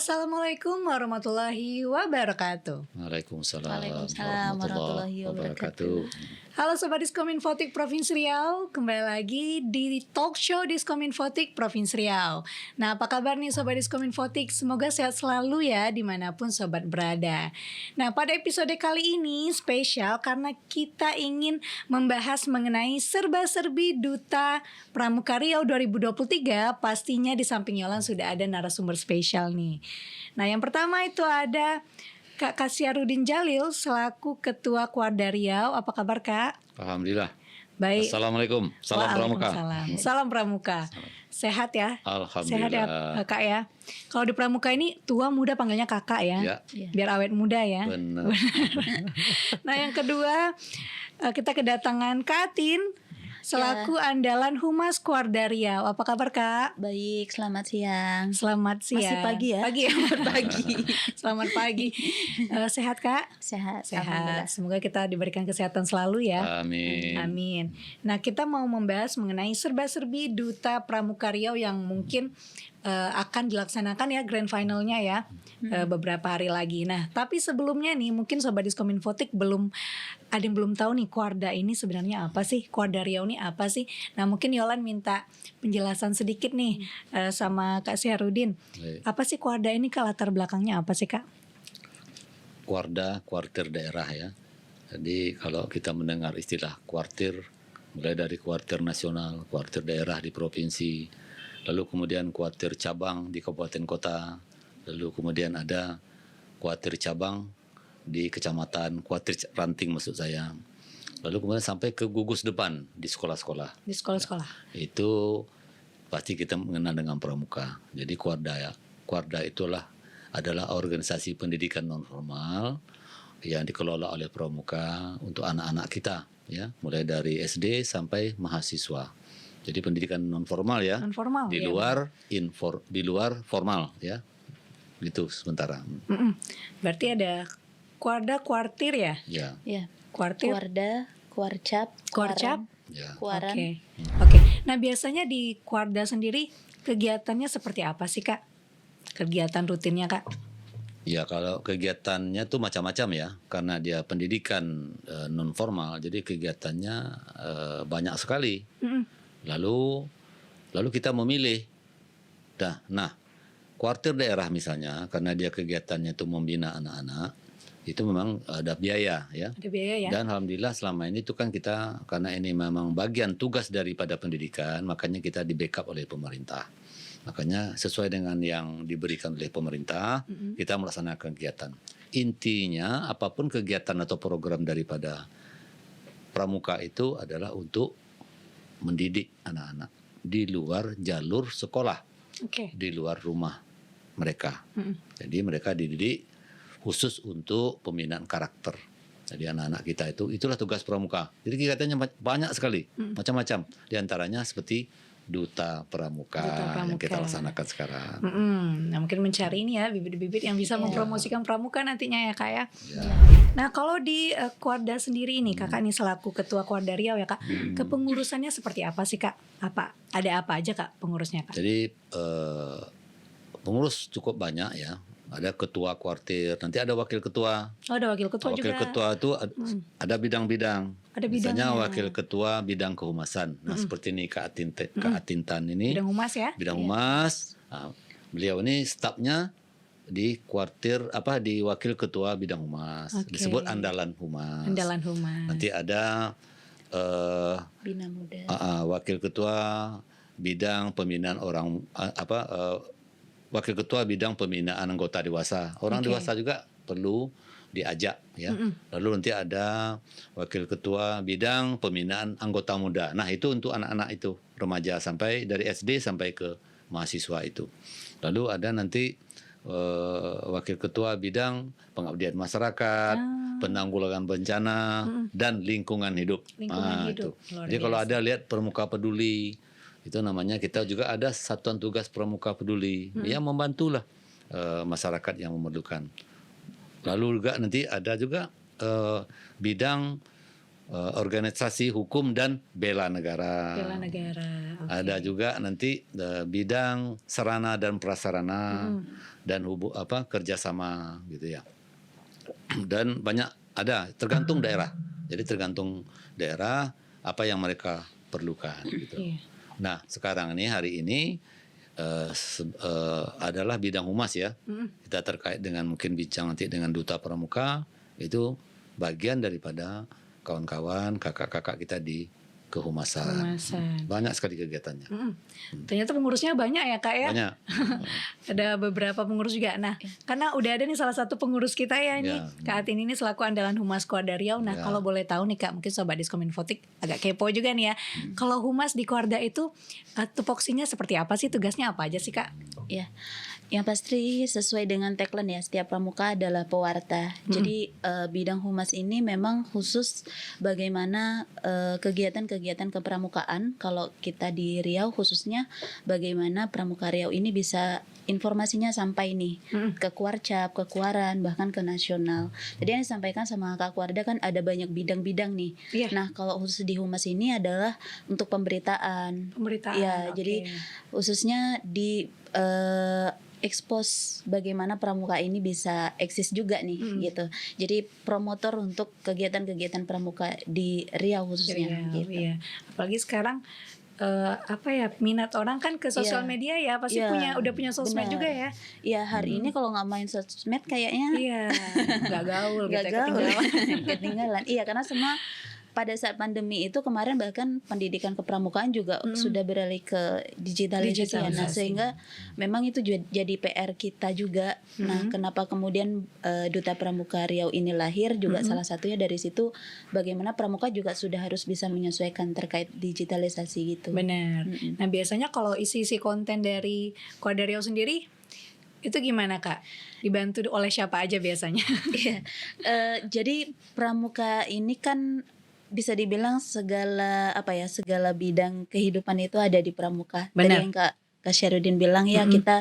Assalamualaikum warahmatullahi wabarakatuh. Waalaikumsalam warahmatullahi wabarakatuh. Halo Sobat Diskominfotik Provinsi Riau, kembali lagi di talk show Diskominfotik Provinsi Riau. Nah, apa kabar nih Sobat Diskominfotik? Semoga sehat selalu ya dimanapun Sobat berada. Nah, pada episode kali ini spesial karena kita ingin membahas mengenai serba-serbi Duta Pramuka Riau 2023. Pastinya di samping Yolan sudah ada narasumber spesial nih. Nah, yang pertama itu ada Kak Kasyarudin Jalil selaku Ketua Kuarda Riau. Apa kabar Kak? Alhamdulillah. Baik. Assalamualaikum. Salam Pramuka. Salam Pramuka. Sehat ya? Alhamdulillah. Sehat ya Kak ya. Kalau di Pramuka ini tua muda panggilnya Kakak ya. Ya. Biar awet muda ya. Benar. Nah, yang kedua kita kedatangan Kak Atin selaku andalan Humas Kuarda Riau. Apa kabar Kak? Baik, selamat siang. Selamat siang. Masih pagi ya? Pagi ya, pagi. Selamat pagi. Sehat Kak? Sehat. Sehat. Semoga kita diberikan kesehatan selalu ya. Amin. Amin. Nah, kita mau membahas mengenai serba-serbi Duta Pramuka Riau yang mungkin akan dilaksanakan ya grand finalnya ya beberapa hari lagi. Nah, tapi sebelumnya nih mungkin Sobat Diskominfotik ada yang belum tahu nih Kuarda ini sebenarnya apa sih? Kuarda Riau ini apa sih? Nah, mungkin Yolan minta penjelasan sedikit nih sama Kak Syarudin. Apa sih Kuarda ini Kak, latar belakangnya apa sih Kak? Kuarda, kuartir daerah ya. Jadi kalau kita mendengar istilah kuartir, mulai dari kuartir nasional, kuartir daerah di provinsi, lalu kemudian kuartir cabang di kabupaten kota, lalu kemudian ada kuartir cabang di kecamatan, kuartir ranting maksud saya. Lalu kemudian sampai ke gugus depan di sekolah-sekolah. Di sekolah-sekolah. Itu pasti kita mengenal dengan pramuka. Jadi Kuarda adalah organisasi pendidikan non formal yang dikelola oleh pramuka untuk anak-anak kita ya, mulai dari SD sampai mahasiswa. Jadi pendidikan non formal ya. Non formal. Di ya, luar formal ya. Gitu sementara. Berarti ada Kuarda, kuartir ya? Ya. Ya. Kuartir. Kuarda, kuarcap, Ya. kuaran. Oke. Nah, biasanya di Kuarda sendiri kegiatannya seperti apa sih Kak? Kegiatan rutinnya Kak? Ya, kalau kegiatannya tuh macam-macam ya, karena dia pendidikan non formal, jadi kegiatannya banyak sekali. Lalu kita memilih. Nah, kuartir daerah misalnya, karena dia kegiatannya itu membina anak-anak, itu memang ada biaya ya. Ada biaya ya. Dan alhamdulillah selama ini itu kan kita, karena ini memang bagian tugas daripada pendidikan, makanya kita di backup oleh pemerintah. Makanya sesuai dengan yang diberikan oleh pemerintah, kita melaksanakan kegiatan. Intinya apapun kegiatan atau program daripada pramuka itu adalah untuk mendidik anak-anak di luar jalur sekolah, di luar rumah mereka. Jadi mereka dididik khusus untuk pembinaan karakter. Jadi anak-anak kita itulah tugas pramuka. Jadi kegiatannya banyak sekali, macam-macam. Di antaranya seperti Duta Pramuka yang kita laksanakan sekarang. Nah, mungkin mencari ini ya bibit-bibit yang bisa mempromosikan pramuka nantinya ya Kak ya. Nah, kalau di Kuarda sendiri ini Kakak nih selaku Ketua Kuarda Riau ya Kak, kepengurusannya seperti apa sih Kak? Ada apa aja Kak pengurusnya Kak? Jadi pengurus cukup banyak ya. Ada ketua kuartir, nanti ada wakil ketua. Oh, ada wakil ketua juga. Wakil ketua itu ada bidang-bidang. Ada misalnya wakil ketua bidang kehumasan. Nah, seperti ini Kak Atintan ini. Bidang humas ya. Bidang humas. Nah, beliau ini stafnya di kuartir di wakil ketua bidang humas. Disebut andalan humas. Andalan humas. Nanti ada Bina muda. Wakil ketua bidang pembinaan wakil ketua bidang pembinaan anggota dewasa. Orang dewasa juga perlu diajak ya. Lalu nanti ada wakil ketua bidang pembinaan anggota muda. Nah, itu untuk anak-anak itu, remaja sampai dari SD sampai ke mahasiswa itu. Lalu ada nanti wakil ketua bidang pengabdian masyarakat, penanggulangan bencana dan lingkungan hidup. Hidup. Jadi kalau ada lihat Pramuka Peduli, itu namanya kita juga ada satuan tugas Pramuka Peduli yang membantulah masyarakat yang memerlukan. Lalu juga nanti ada juga bidang organisasi hukum dan bela negara. Bela negara. Oke. Ada juga nanti bidang sarana dan prasarana dan kerjasama gitu ya. Dan banyak ada tergantung daerah. Jadi tergantung daerah apa yang mereka perlukan gitu. Iya. Nah sekarang ini hari ini adalah bidang humas ya. Kita terkait dengan mungkin bincang nanti dengan duta pramuka, itu bagian daripada kawan-kawan kakak-kakak kita di kehumasan. Banyak sekali kegiatannya. Ternyata pengurusnya banyak ya Kak ya. Banyak. Ada beberapa pengurus juga. Nah, karena udah ada nih salah satu pengurus kita ya ini, Kak Atin ini selaku andalan Humas Koarda Riau. Nah, kalau boleh tahu nih Kak, mungkin Sobat Diskominfotik agak kepo juga nih ya. Kalau Humas di Koarda itu tupoksinya seperti apa sih? Tugasnya apa aja sih Kak? Ya, yang pasti sesuai dengan tagline ya, setiap pramuka adalah pewarta. Jadi bidang humas ini memang khusus bagaimana kegiatan-kegiatan kepramukaan. Kalau kita di Riau khususnya bagaimana pramuka Riau ini bisa informasinya sampai nih ke Kuarcap, ke Kuaran, bahkan ke nasional. Jadi yang disampaikan sama Kak Kuarda kan ada banyak bidang-bidang nih. Nah, kalau khusus di humas ini adalah untuk pemberitaan. Ya, jadi khususnya di expose bagaimana pramuka ini bisa eksis juga nih gitu. Jadi promotor untuk kegiatan-kegiatan pramuka di Riau khususnya gitu. Iya. Apalagi sekarang minat orang kan ke sosial media ya, pasti udah punya sosmed juga ya. Iya, hari ini kalau nggak main sosmed kayaknya nggak gaul gitu, ketinggalan. Iya, karena semua pada saat pandemi itu kemarin bahkan pendidikan kepramukaan juga sudah beralih ke digitalisasi. Nah, sehingga memang itu jadi PR kita juga. Nah, kenapa kemudian Duta Pramuka Riau ini lahir juga salah satunya dari situ, bagaimana pramuka juga sudah harus bisa menyesuaikan terkait digitalisasi gitu. Benar. Nah, biasanya kalau isi-isi konten dari Koarda Riau sendiri itu gimana Kak? Dibantu oleh siapa aja biasanya? Jadi pramuka ini kan bisa dibilang segala bidang kehidupan itu ada di pramuka. Benar. Tadi yang Kak Syarudin bilang ya, kita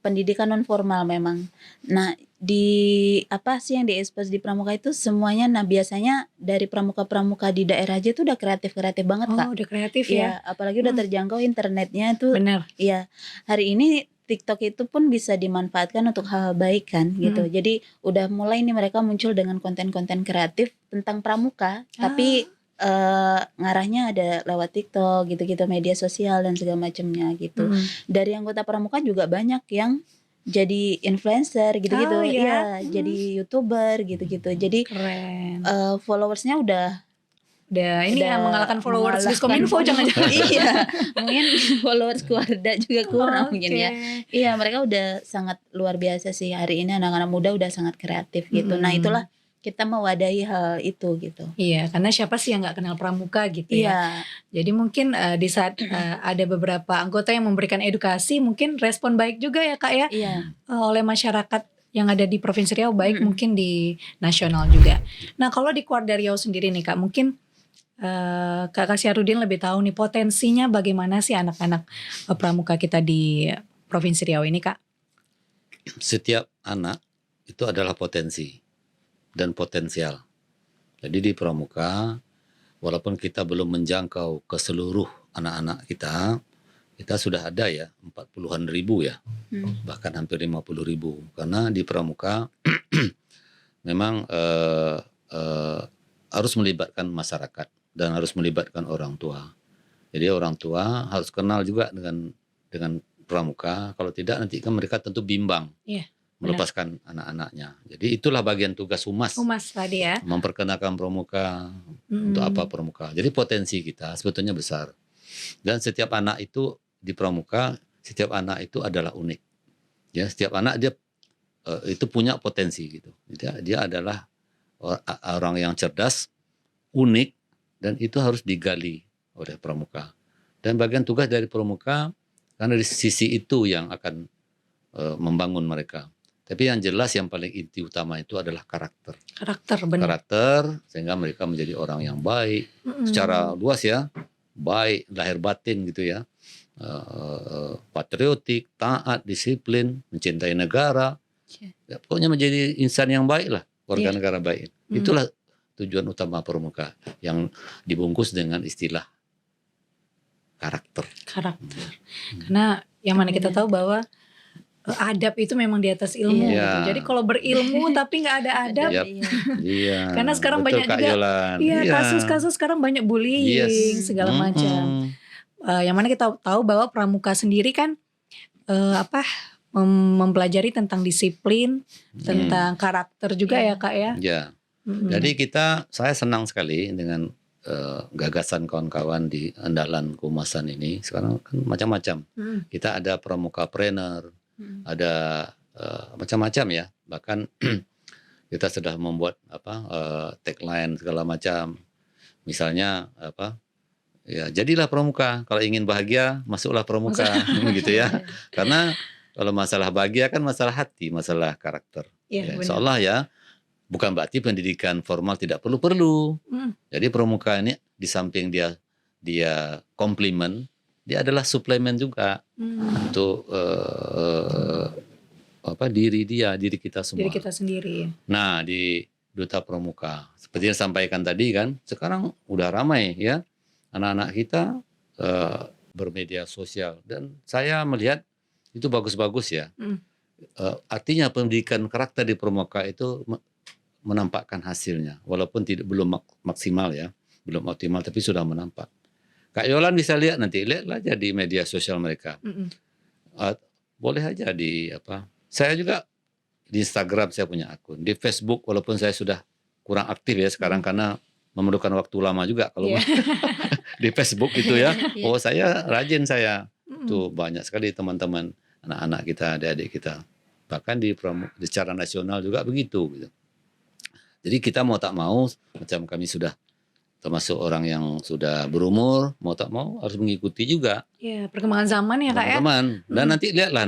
pendidikan non formal memang. Nah, di apa sih yang diekspos di pramuka itu semuanya. Nah, biasanya dari pramuka-pramuka di daerah aja tuh udah kreatif banget Kak. Udah kreatif ya. Apalagi udah terjangkau internetnya tuh. Benar. Iya. Hari ini TikTok itu pun bisa dimanfaatkan untuk hal baik kan gitu. Jadi udah mulai nih mereka muncul dengan konten-konten kreatif tentang pramuka, tapi ngarahnya ada lewat TikTok gitu-gitu, media sosial dan segala macamnya gitu. Dari anggota pramuka juga banyak yang jadi influencer gitu-gitu. Jadi YouTuber gitu-gitu. Jadi followersnya udah ini yang mengalahkan followers Diskominfo jangan-jangan. Iya, mungkin followers Koarda juga kurang mungkin ya. Iya, mereka udah sangat luar biasa sih hari ini, anak-anak muda udah sangat kreatif gitu. Nah, itulah kita mewadahi hal itu gitu. Iya, karena siapa sih yang nggak kenal pramuka gitu ya. Jadi mungkin di saat ada beberapa anggota yang memberikan edukasi, mungkin respon baik juga ya Kak ya, oleh masyarakat yang ada di Provinsi Riau, baik mungkin di nasional juga. Nah, kalau di Koarda Riau sendiri nih Kak, mungkin Kak Syarudin lebih tahu nih potensinya bagaimana sih anak-anak pramuka kita di Provinsi Riau ini Kak? Setiap anak itu adalah potensi dan potensial. Jadi di pramuka, walaupun kita belum menjangkau ke seluruh anak-anak kita sudah ada ya 40-an ribu ya, bahkan hampir 50 ribu. Karena di pramuka memang harus melibatkan masyarakat dan harus melibatkan orang tua. Jadi orang tua harus kenal juga dengan pramuka. Kalau tidak nanti kan mereka tentu bimbang melepaskan anak-anaknya. Jadi itulah bagian tugas humas. Humas tadi ya. Memperkenalkan pramuka, untuk apa pramuka. Jadi potensi kita sebetulnya besar. Dan setiap anak itu di pramuka, setiap anak itu adalah unik. Ya, setiap anak dia itu punya potensi gitu. Dia adalah orang yang cerdas, unik, dan itu harus digali oleh pramuka. Dan bagian tugas dari pramuka, karena dari sisi itu yang akan membangun mereka. Tapi yang jelas yang paling inti utama itu adalah karakter. Benar. Karakter sehingga mereka menjadi orang yang baik secara luas ya, baik lahir batin gitu ya, patriotik, taat, disiplin, mencintai negara. Ya, pokoknya menjadi insan yang baik lah, warga negara baik. Itulah tujuan utama pramuka yang dibungkus dengan istilah karakter. Karena yang mana kita tahu bahwa adab itu memang di atas ilmu Iya. gitu. Jadi kalau berilmu tapi nggak ada adab, Yap. Iya. Iya. Karena sekarang betul, banyak Kak juga, Yolan. iya, Iya. kasus-kasus sekarang banyak bullying Yes. segala macam. Yang mana kita tahu bahwa pramuka sendiri kan mempelajari tentang disiplin, tentang karakter juga ya Kak ya. Ya. Jadi saya senang sekali dengan gagasan kawan-kawan di Andalan Kehumasan ini. Sekarang kan macam-macam. Kita ada pramuka trainer, ada macam-macam ya. Bahkan kita sudah membuat tagline segala macam. Misalnya ya jadilah pramuka. Kalau ingin bahagia, masuklah pramuka, gitu ya. Karena kalau masalah bahagia kan masalah hati, masalah karakter. Iya, benar. Seolah ya. Bukan berarti pendidikan formal tidak perlu. Jadi pramuka ini di samping dia komplimen, dia adalah suplemen juga untuk diri kita semua. Diri kita sendiri. Nah, di Duta Pramuka, seperti yang disampaikan tadi kan, sekarang udah ramai ya anak-anak kita bermedia sosial, dan saya melihat itu bagus-bagus ya. Artinya pendidikan karakter di pramuka itu menampakkan hasilnya, walaupun belum maksimal ya, belum optimal, tapi sudah menampak. Kak Yolan bisa lihatlah aja di media sosial mereka. Boleh aja saya juga di Instagram saya punya akun, di Facebook walaupun saya sudah kurang aktif ya sekarang karena memerlukan waktu lama juga kalau di Facebook itu ya. Oh saya rajin tuh banyak sekali teman-teman anak-anak kita, adik-adik kita, bahkan di secara nasional juga begitu gitu. Jadi kita mau tak mau, macam kami sudah termasuk orang yang sudah berumur, mau tak mau harus mengikuti juga. Iya, perkembangan zaman ya Kak ya. Teman-teman. Dan nanti lihatlah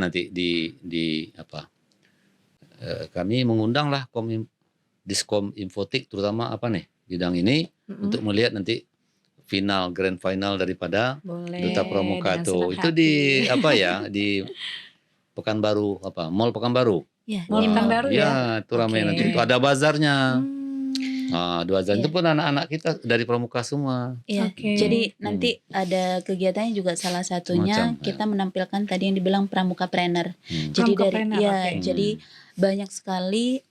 kami mengundanglah Diskom Infotik, terutama bidang ini untuk melihat nanti grand final daripada Duta Pramuka tuh. Itu di di Pekanbaru Mall Pekanbaru. Ya, Mall Pekanbaru ya. Ya, itu ramai nanti. Itu ada bazarnya. Nah, bazar itu pun anak-anak kita dari pramuka semua. Iya. Jadi nanti ada kegiatannya juga, salah satunya kita menampilkan tadi yang dibilang pramuka trainer. Jadi jadi banyak sekali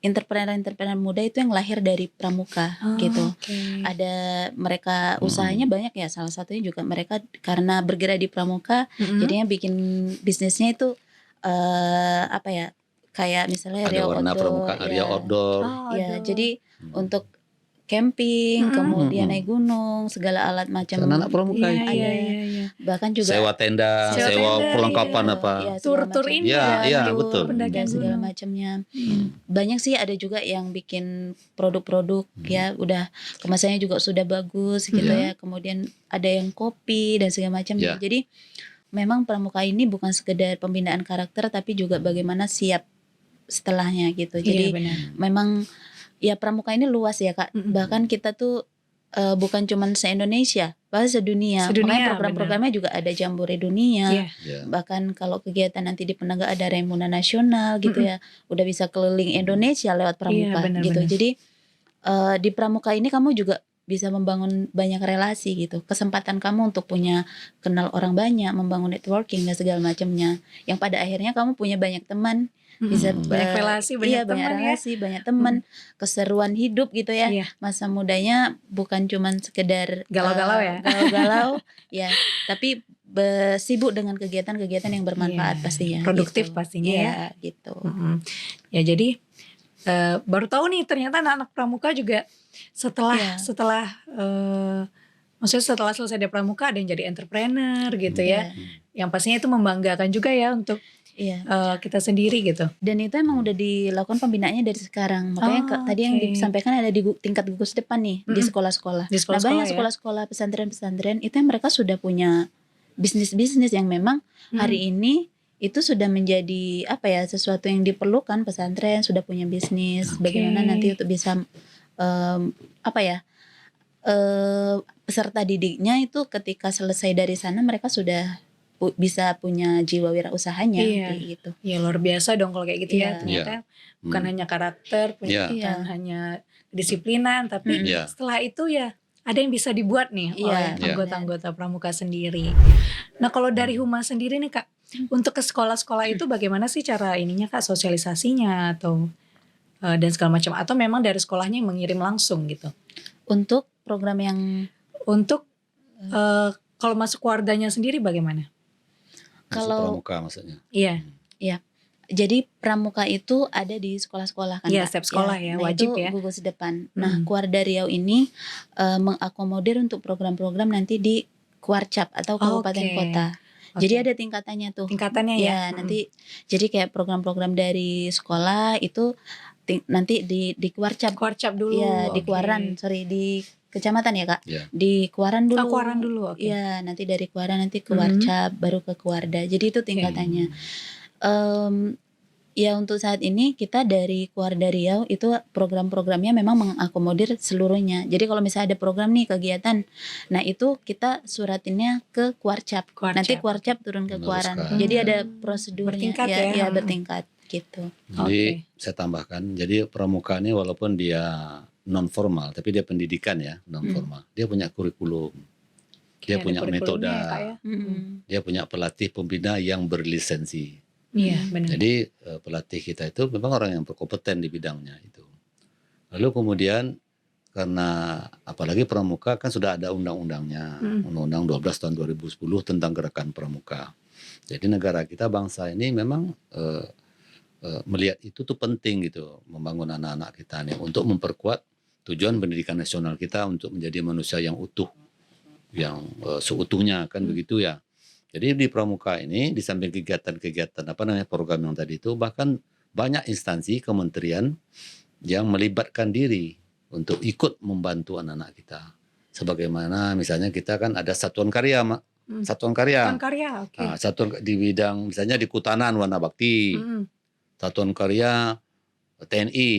entrepreneur muda itu yang lahir dari pramuka gitu. Ada mereka usahanya banyak ya, salah satunya juga mereka karena bergerak di pramuka jadinya bikin bisnisnya itu kayak misalnya ada warna pramuka, area outdoor. Jadi untuk camping, kemudian naik gunung, segala alat macam. Anak pramuka itu. Iya. Bahkan juga sewa tenda, sewa perlengkapan tur-tur ini betul. Dan segala macamnya. Banyak sih, ada juga yang bikin produk-produk ya, udah kemasannya juga sudah bagus gitu ya. Kemudian ada yang kopi dan segala macam. Jadi memang pramuka ini bukan sekedar pembinaan karakter, tapi juga bagaimana siap setelahnya gitu. Jadi memang ya pramuka ini luas ya Kak. Bahkan kita tuh bukan cuma se-Indonesia, bahkan sedunia. Makanya program-programnya juga ada Jambore Dunia. Bahkan kalau kegiatan nanti di Penangga ada Remuna Nasional gitu ya. Udah bisa keliling Indonesia lewat pramuka gitu. Jadi di pramuka ini kamu juga bisa membangun banyak relasi gitu. Kesempatan kamu untuk kenal orang banyak, membangun networking dan segala macamnya. Yang pada akhirnya kamu punya banyak teman. Bisa banyak relasi, banyak teman ya. Banyak teman, keseruan hidup gitu ya. Masa mudanya bukan cuman sekedar galau-galau ya. Galau-galau ya, tapi sibuk dengan kegiatan-kegiatan yang bermanfaat pastinya. Produktif gitu. pastinya ya. Gitu. Ya jadi baru tahu nih ternyata anak-anak pramuka juga setelah maksudnya setelah selesai dari pramuka ada yang jadi entrepreneur gitu ya. Yang pastinya itu membanggakan juga ya untuk kita sendiri gitu. Dan itu emang udah dilakukan pembinaannya dari sekarang. Makanya tadi yang disampaikan ada di tingkat gugus depan nih, di sekolah-sekolah. Banyak sekolah-sekolah, pesantren-pesantren itu yang mereka sudah punya bisnis-bisnis yang memang hari ini itu sudah menjadi sesuatu yang diperlukan. Pesantren sudah punya bisnis. Bagaimana nanti untuk bisa peserta didiknya itu ketika selesai dari sana mereka sudah bisa punya jiwa wirausahanya Iya. kayak gitu. Ya luar biasa dong kalau kayak gitu ya. Iya. Ternyata bukan Hmm. hanya karakter, Iya. bukan hanya kedisiplinan, tapi Iya. setelah itu ya ada yang bisa dibuat nih Iya, oleh Iya. anggota-anggota pramuka sendiri. Nah kalau dari Humas sendiri nih Kak, untuk ke sekolah-sekolah itu bagaimana sih cara ininya Kak, sosialisasinya atau dan segala macam, atau memang dari sekolahnya yang mengirim langsung gitu? Untuk program yang Untuk kalau masuk keluarganya sendiri bagaimana? Masuk Kalau pramuka maksudnya. Iya, jadi pramuka itu ada di sekolah-sekolah kan Iya, Kak? setiap sekolah ya, nah wajib itu ya. gugus depan. Nah, Mm. Kuarda Riau ini mengakomodir untuk program-program nanti di Kuarcap atau kabupaten Oke. kota. Oke. Jadi ada tingkatannya tuh. Tingkatannya ya. Ya, nanti jadi kayak program-program dari sekolah itu nanti di Kuarcap. Kuarcap dulu. Iya, di oke. Kuaran, di kecamatan ya Kak. Iya. Di Kuaran dulu. Oh, Kuaran dulu, oke. Iya, nanti dari Kuaran nanti ke Warcap, baru ke Kuarda. Jadi itu tingkatannya. Ya untuk saat ini kita dari Kuarda Riau itu program-programnya memang mengakomodir seluruhnya. Jadi kalau misalnya ada program nih kegiatan, nah itu kita suratinnya ke Kuarcap. Kuarcap. Nanti Kuarcap turun ke Kuaran. Meneruskan. Jadi ada prosedurnya. Bertingkat ya. Ya bertingkat gitu. Jadi Oke. saya tambahkan, jadi pramuka ini walaupun dia non formal, tapi dia pendidikan ya non formal. Dia punya kurikulum, dia Ada punya metode, kurikulumnya ya, Kak, ya? dia punya pelatih pembina yang berlisensi. Iya benar. Jadi pelatih kita itu memang orang yang berkompeten di bidangnya itu. Lalu kemudian karena apalagi pramuka kan sudah ada undang-undangnya, Undang-Undang 12 tahun 2010 tentang gerakan pramuka. Jadi negara kita, bangsa ini memang melihat itu tuh penting gitu, membangun anak-anak kita nih untuk memperkuat tujuan pendidikan nasional kita untuk menjadi manusia yang utuh, yang seutuhnya kan begitu ya. Jadi di pramuka ini di samping kegiatan-kegiatan program yang tadi itu, bahkan banyak instansi kementerian yang melibatkan diri untuk ikut membantu anak-anak kita. Sebagaimana misalnya kita kan ada satuan karya, satuan karya. Satuan karya, oke. Nah, satuan di bidang misalnya di Kutanan Warna Bakti, satuan karya TNI,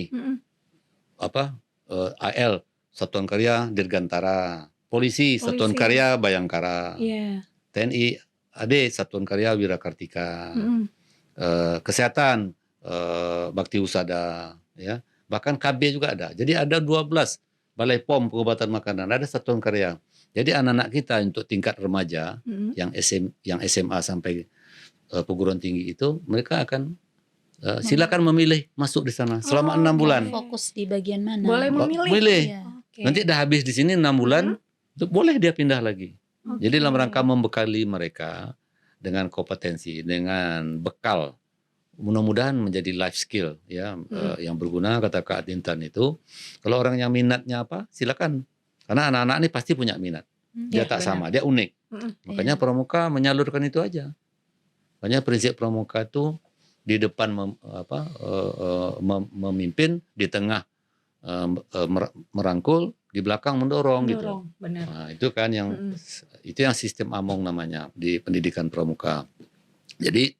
AL, satuan karya Dirgantara, polisi, satuan karya Bayangkara, TNI AD, satuan karya Wirakartika, kesehatan Bakti Husada, ya. Bahkan KB juga ada. Jadi ada 12 Balai POM pengobatan makanan, ada satuan karya. Jadi anak-anak kita untuk tingkat remaja yang SMA sampai perguruan tinggi itu, mereka akan silakan memilih masuk di sana selama 6 bulan. Fokus di bagian mana? Boleh memilih. Milih. Iya. Oke. Nanti dah habis di sini 6 bulan, boleh dia pindah lagi. Oke. Jadi dalam rangka membekali mereka dengan kompetensi, dengan bekal, mudah-mudahan menjadi life skill ya, yang berguna, kata Kak Tintan itu. Kalau orang yang minatnya apa, silakan. Karena anak-anak ini pasti punya minat. Dia Ya, tak benar. sama, dia unik. Makanya pramuka menyalurkan itu aja. Makanya prinsip pramuka itu di depan memimpin, di tengah merangkul, di belakang mendorong gitu. Benar. Nah, itu kan yang itu yang sistem Among namanya di pendidikan pramuka. Jadi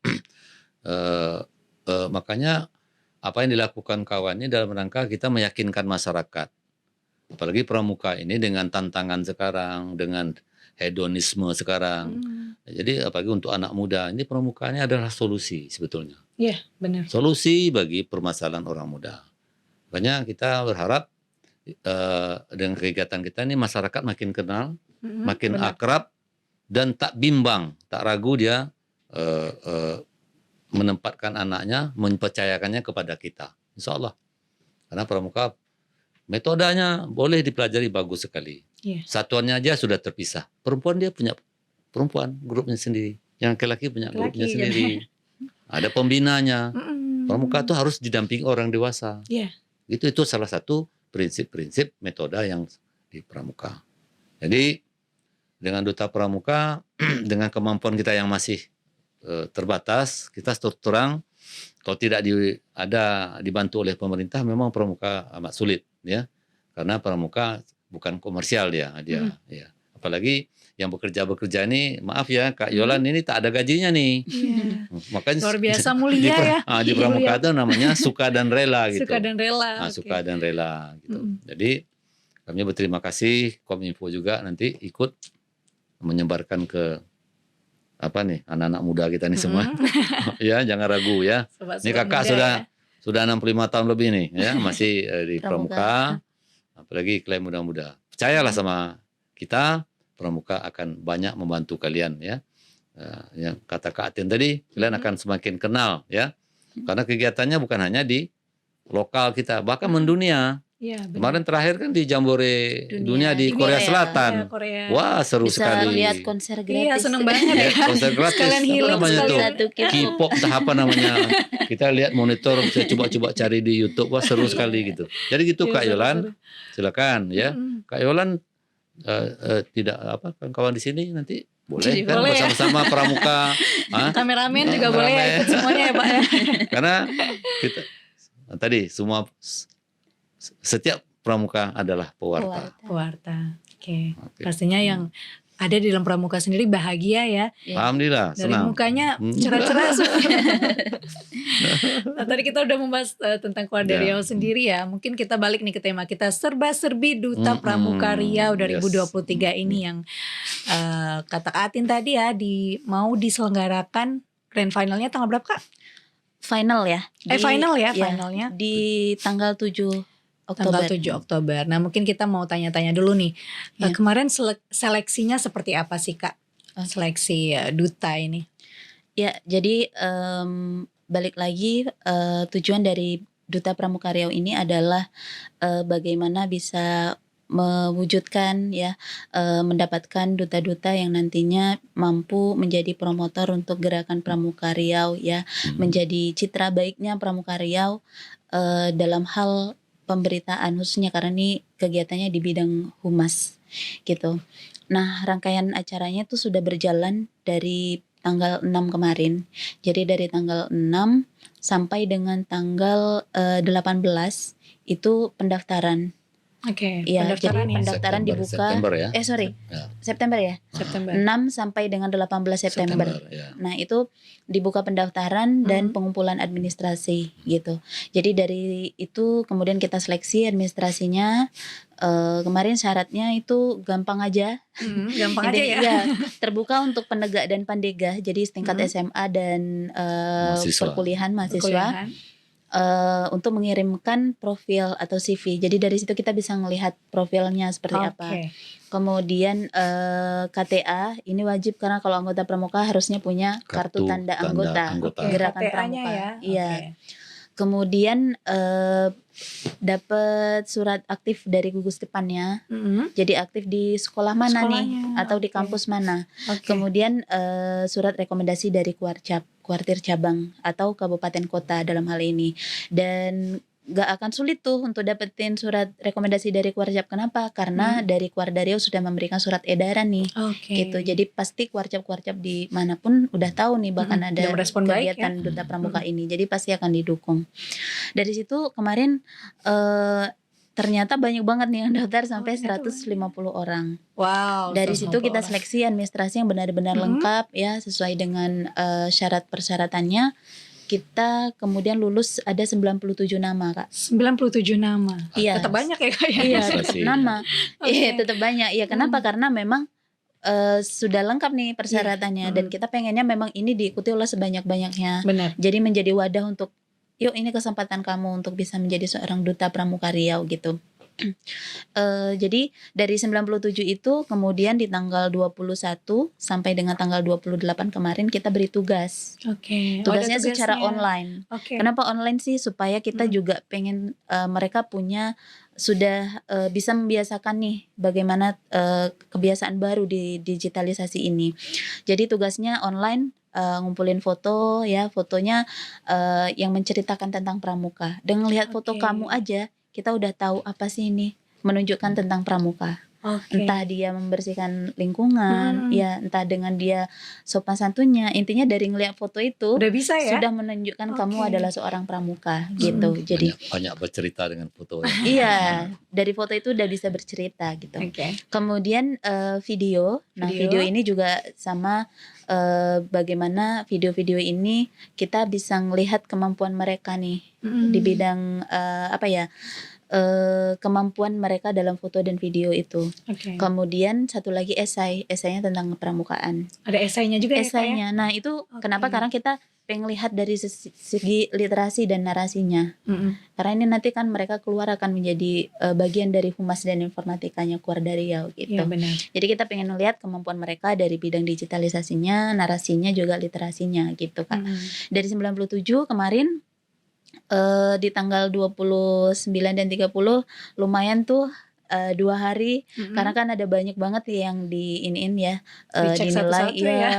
makanya apa yang dilakukan kawan ini dalam rangka kita meyakinkan masyarakat. Apalagi pramuka ini dengan tantangan sekarang, dengan hedonisme sekarang. Jadi apalagi untuk anak muda, ini pramuka ini adalah solusi sebetulnya. Iya, benar. Solusi bagi permasalahan orang muda. Makanya kita berharap dengan kegiatan kita ini masyarakat makin kenal, makin akrab, dan tak bimbang, tak ragu dia menempatkan anaknya, mempercayakannya kepada kita. Insya Allah. Karena pramuka metodenya boleh dipelajari bagus sekali. Iya. Satuannya aja sudah terpisah. Perempuan dia punya perempuan, grupnya sendiri. Yang laki-laki punya grupnya sendiri. Ada pembinanya. Pramuka itu harus didampingi orang dewasa. Iya. Itu salah satu prinsip-prinsip metode yang di pramuka. Jadi dengan duta pramuka, dengan kemampuan kita yang masih terbatas, kita terang kalau tidak dibantu oleh pemerintah, memang pramuka amat sulit ya, karena pramuka bukan komersial dia. Ya. Apalagi yang bekerja ini, maaf ya Kak Yolan, ini tak ada gajinya nih. Iya. Makanya Luar biasa mulia ya. di pramuka itu namanya suka dan rela gitu. Suka dan rela. Suka dan rela gitu. Jadi kami berterima kasih, Kominfo juga nanti ikut menyebarkan ke apa nih anak-anak muda kita nih semua. Ya, jangan ragu ya. Ini Sobat-sobat kakak muda sudah 65 tahun lebih nih ya, masih di Pramuka. Pramuka. Apalagi kalian muda-muda. Percayalah sama kita, Pramuka akan banyak membantu kalian ya. Yang kata Kak Atin tadi, kalian akan semakin kenal ya. Karena kegiatannya bukan hanya di lokal kita, bahkan mendunia. Iya, benar. Kemarin terakhir kan di Jambore dunia di Dunia Korea ya. Selatan. Iya, Korea. Wah, seru Bisa sekali. lihat konser gratis. Iya, seneng banget Ya, ya. konser gratis. Sekalian Apa healing, namanya tuh? Satu K-pop. K-pop entah apa namanya. Kita lihat monitor, saya coba-coba cari di YouTube, wah seru sekali gitu. Jadi gitu Iya, Kak Yolan, seru-seru. silakan ya. Kak Yolan tidak apa kawan di sini nanti boleh kan Boleh ya. bersama-sama Pramuka. Hah? Kameramen juga boleh ya, Kameramen. ikut semuanya ya Pak ya. Karena kita tadi semua setiap Pramuka adalah pewarta. Pewarta. Oke. Oke. Pastinya yang ada di dalam Pramuka sendiri bahagia ya. Ya. Alhamdulillah, Dari senang. mukanya cerah-cerah. Nah, tadi kita udah membahas tentang keluarga Ya. Riau sendiri ya. Mungkin kita balik nih ke tema kita, serba-serbi Duta Pramuka Riau 2023 ini yang kata Kak Atin tadi ya, mau diselenggarakan grand finalnya tanggal berapa Kak? Final ya. Final ya, finalnya. Di tanggal 7 Tanggal Oktober. 7 Oktober. Nah mungkin kita mau tanya-tanya dulu nih. Ya. Kemarin seleksinya seperti apa sih Kak? Seleksi Duta ini. Ya, jadi balik lagi tujuan dari Duta Pramuka Riau ini adalah bagaimana bisa mewujudkan ya mendapatkan duta-duta yang nantinya mampu menjadi promotor untuk gerakan Pramuka Riau ya, menjadi citra baiknya Pramuka Riau dalam hal pemberitaan khususnya karena ini kegiatannya di bidang humas gitu. Nah, rangkaian acaranya itu sudah berjalan dari tanggal 6 kemarin. Jadi dari tanggal 6 sampai dengan tanggal 18 itu pendaftaran. Oke, Ya, pendaftaran jadi ya. pendaftaran dibuka September ya. Ya. September ya. September. 6 sampai dengan 18 September. ya. Nah, itu dibuka pendaftaran dan pengumpulan administrasi gitu. Jadi dari itu kemudian kita seleksi administrasinya. Kemarin syaratnya itu gampang aja. Gampang aja ya. Ya, terbuka untuk penegak dan pandega. Jadi setingkat SMA dan Mahasiswa. perkuliahan mahasiswa. Perkuliahan. Untuk mengirimkan profil atau CV. Jadi dari situ kita bisa melihat profilnya seperti apa. Oke. Kemudian KTA ini wajib karena kalau anggota pramuka harusnya punya kartu tanda anggota. anggota. Oke, Gerakan KTA-nya pramuka. ya. Iya. Oke. Kemudian dapat surat aktif dari gugus depannya. Jadi aktif di sekolah mana nih Sekolahnya, atau di oke. kampus mana. Oke. Kemudian surat rekomendasi dari kuartir cabang atau kabupaten kota dalam hal ini. Dan gak akan sulit tuh untuk dapetin surat rekomendasi dari Kuarcap. Kenapa? Karena dari Kuarda Riau sudah memberikan surat edaran nih. Oke. Gitu. Jadi pasti Kuarcap di manapun udah tahu nih bahkan ada Dan merespon baik kegiatan ya. Duta Pramuka ini. Jadi pasti akan didukung. Dari situ kemarin ternyata banyak banget nih yang daftar sampai ternyata 150 orang. Wow. Dari situ 150 kita orang. seleksi administrasi yang benar-benar lengkap ya sesuai dengan syarat persyaratannya. Kita kemudian lulus ada 97 nama, Kak. 97 nama. Iya. Tetap banyak ya Kak ya. Iya, Administrasi. tetap nama. Oke. Iya, tetap banyak. Iya, kenapa? Karena memang sudah lengkap nih persyaratannya dan kita pengennya memang ini diikuti oleh sebanyak-banyaknya. Benar. Jadi menjadi wadah untuk yuk ini kesempatan kamu untuk bisa menjadi seorang duta Pramuka Riau gitu. Jadi dari 97 itu kemudian di tanggal 21 sampai dengan tanggal 28 kemarin kita beri tugas. Oke. Tugasnya Oh, ada secara tugasnya. online. Oke. Kenapa online sih? Supaya kita juga pengen mereka punya sudah bisa membiasakan nih bagaimana kebiasaan baru di digitalisasi ini. Jadi tugasnya online, ngumpulin foto ya, fotonya yang menceritakan tentang pramuka. Dengan lihat foto Oke. kamu aja kita udah tahu apa sih ini menunjukkan tentang pramuka. Oke. Entah dia membersihkan lingkungan, ya entah dengan dia sopan santunnya. Intinya dari ngelihat foto itu Udah bisa ya? sudah menunjukkan kamu Oke. adalah seorang pramuka gitu. Jadi banyak bercerita dengan foto ya. iya, dari foto itu udah bisa bercerita gitu. Oke. Kemudian video. Nah, Video. video ini juga sama bagaimana video-video ini kita bisa melihat kemampuan mereka nih di bidang kemampuan mereka dalam foto dan video itu. Oke. Kemudian satu lagi esainya tentang pramukaan. Ada esainya juga ya Kak ya? Esainya, nah itu kenapa? Karena kita pengen lihat dari segi literasi dan narasinya. Karena ini nanti kan mereka keluar akan menjadi bagian dari humas dan informatikanya keluar dari Riau gitu. Iya benar. Jadi kita pengen lihat kemampuan mereka dari bidang digitalisasinya, narasinya juga literasinya gitu Kak. Dari 97 kemarin di tanggal 29 dan 30 lumayan tuh 2 hari karena kan ada banyak banget yang diiniin ya Dicek dinilai satu-satu ya.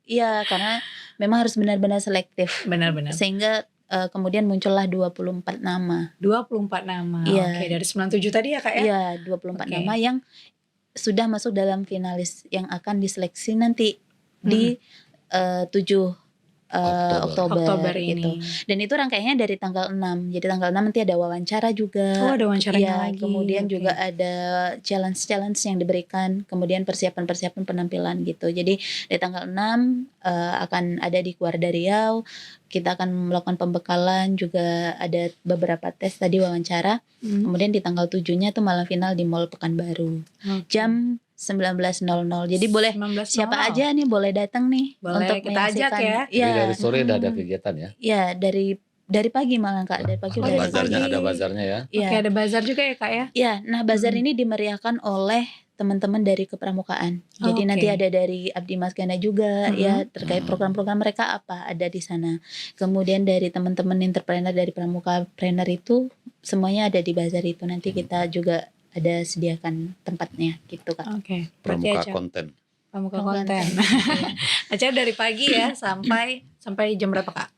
Iya karena memang harus benar-benar selektif Benar-benar. sehingga kemudian muncullah 24 nama. 24 nama. Iya. Oke, dari 97 tadi ya Kak ya? Iya 24 Oke. nama yang sudah masuk dalam finalis yang akan diseleksi nanti di 7 Oktober ini. gitu. Dan itu rangkaiannya dari tanggal 6. Jadi tanggal 6 nanti ada wawancara juga. Oh, ada wawancaranya Iya, lagi. kemudian Oke. juga ada challenge yang diberikan, kemudian persiapan penampilan gitu. Jadi di tanggal 6 akan ada di Kuarda Riau. Kita akan melakukan pembekalan, juga ada beberapa tes tadi wawancara. Kemudian di tanggal 7-nya tuh malam final di Mall Pekanbaru. Oke. Jam 19.00. Jadi boleh 19.00. siapa aja nih boleh datang nih Boleh, untuk kita ajak menyaksikan. ya. Jadi dari sore udah ada kegiatan ya. Ya dari pagi malah Kak, dari pagi Oh, udah dari Bazarnya pagi. ada bazarnya ya. Iya. Oke, ada bazar juga ya Kak ya? Ya, nah bazar ini dimeriahkan oleh teman-teman dari kepramukaan. Jadi Oke. nanti ada dari Abdi Mas Gana juga ya terkait program-program mereka apa ada di sana. Kemudian dari teman-teman entrepreneur dari pramuka trainer itu semuanya ada di bazar itu. Nanti kita juga ada sediakan tempatnya gitu Kak. Oke. Berarti Pramuka acara konten. pramuka Pramuka konten. Iya. Acara dari pagi ya sampai jam berapa Kak?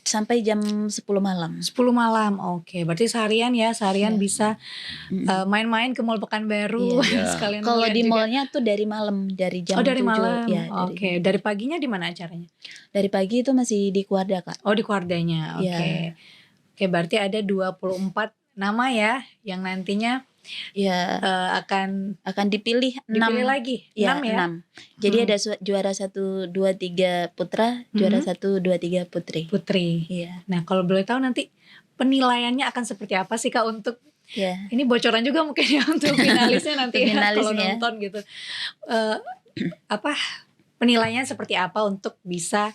Sampai jam 10 malam. 10 malam. Oke, berarti seharian ya, Iya. bisa main-main ke Mall Pekanbaru Iya. sekalian Kalau ngeliat di juga. mallnya tuh dari malam, dari jam Oh, dari 7. malam. Ya, Oke, dari paginya di mana acaranya? dari pagi itu masih di Kuarda Kak. Oh, di Kuardanya. Oke. Iya. Oke, berarti ada 24 nama ya yang nantinya Ya, akan akan dipilih 6. dipilih lagi. Ya, 6 ya. 6. Jadi ada juara 1 2 3 putra, juara 1 2 3 putri. Putri. Iya. Nah, kalau boleh tahu nanti penilaiannya akan seperti apa sih Kak untuk Ya. ini bocoran juga mungkin ya untuk finalisnya nanti Untuk ya, kalau finalisnya. nonton gitu. Penilaiannya seperti apa untuk bisa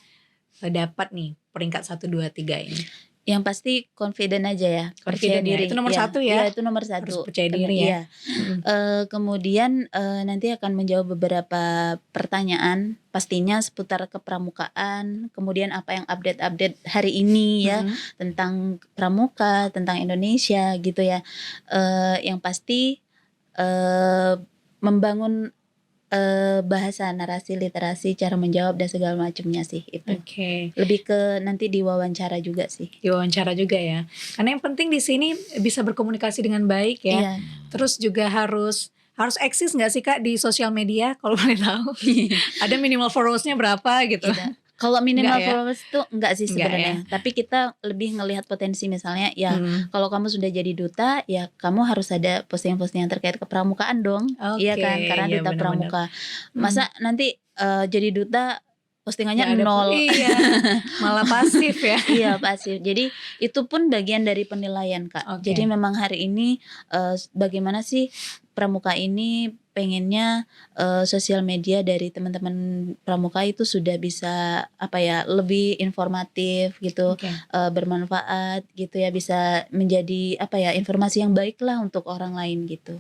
dapat nih peringkat 1 2 3 ini? Yang pasti confident aja ya, percaya Confident ya, diri. itu nomor Iya, 1 ya? Iya, itu nomor 1. Harus percaya diri ya. Kemudian nanti akan menjawab beberapa pertanyaan pastinya seputar kepramukaan, kemudian apa yang update hari ini ya tentang pramuka, tentang Indonesia gitu ya. Yang pasti membangun bahasa, narasi, literasi, cara menjawab dan segala macamnya sih itu. Oke. Lebih ke nanti diwawancara juga sih. Diwawancara juga ya. Karena yang penting di sini bisa berkomunikasi dengan baik ya. Iya. Terus juga harus eksis nggak sih Kak di sosial media kalau boleh tahu? Ada minimal followersnya berapa gitu? Tidak. Kalau minimal Enggak ya? followers tuh enggak sih Enggak sebenarnya. Tapi kita lebih ngelihat potensi misalnya ya kalau kamu sudah jadi duta ya kamu harus ada postingan-postingan terkait kepramukaan dong. Iya Oke, kan? Karena iya duta benar-benar. pramuka. Masa nanti jadi duta postingannya Nggak ada- 0. Iya. Malah pasif ya. Iya pasif. Jadi itu pun bagian dari penilaian Kak. Oke. Jadi memang hari ini bagaimana sih pramuka ini pengennya sosial media dari teman-teman pramuka itu sudah bisa lebih informatif gitu, Oke. bermanfaat gitu ya, bisa menjadi informasi yang baik lah untuk orang lain gitu.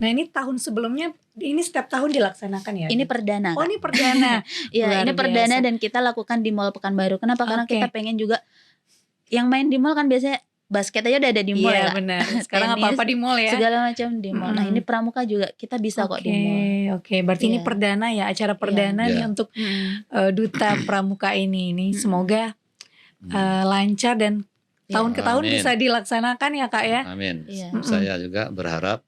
Nah ini tahun sebelumnya ini setiap tahun dilaksanakan ya? Ini perdana. Oh Kak. ini perdana. Ya, Luar ini perdana biasa. dan kita lakukan di Mall Pekanbaru. Kenapa? Karena Oke. kita pengen juga yang main di mall kan biasanya basket aja udah ada di mall Iya ya Kak. benar. Sekarang Tenis, apa-apa di mall ya? segala macam di mall. Nah, ini pramuka juga kita bisa kok di mall. Oke. Berarti ini Iya. perdana ya, acara perdana Iya. nih untuk duta pramuka ini. Semoga lancar dan tahun ke tahun Amin. bisa dilaksanakan ya Kak ya. Amin. Iya. Saya juga berharap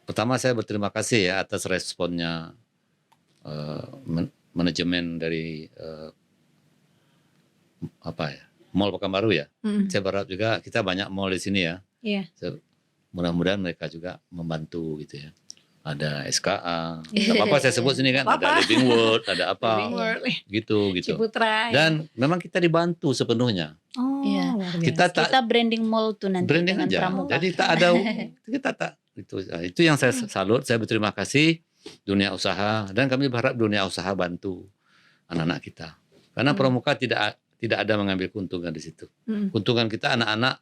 pertama saya berterima kasih ya atas responnya manajemen dari Mall Pekanbaru ya. Saya berharap juga kita banyak mall di sini ya. Iya. Mudah-mudahan mereka juga membantu gitu ya. ada SKA, nggak apa-apa saya sebut sini kan, Nggak ada apa-apa. Living World, ada apa, Living World, gitu. Ciputra. Dan memang kita dibantu sepenuhnya. Oh, Iya. luar biasa. Kita tak Kita branding mall tuh nanti branding dengan aja. pramuka. Jadi tak ada kita tak itu yang saya salut. Saya berterima kasih dunia usaha dan kami berharap dunia usaha bantu anak-anak kita. Karena pramuka tidak ada mengambil keuntungan di situ. Keuntungan kita anak-anak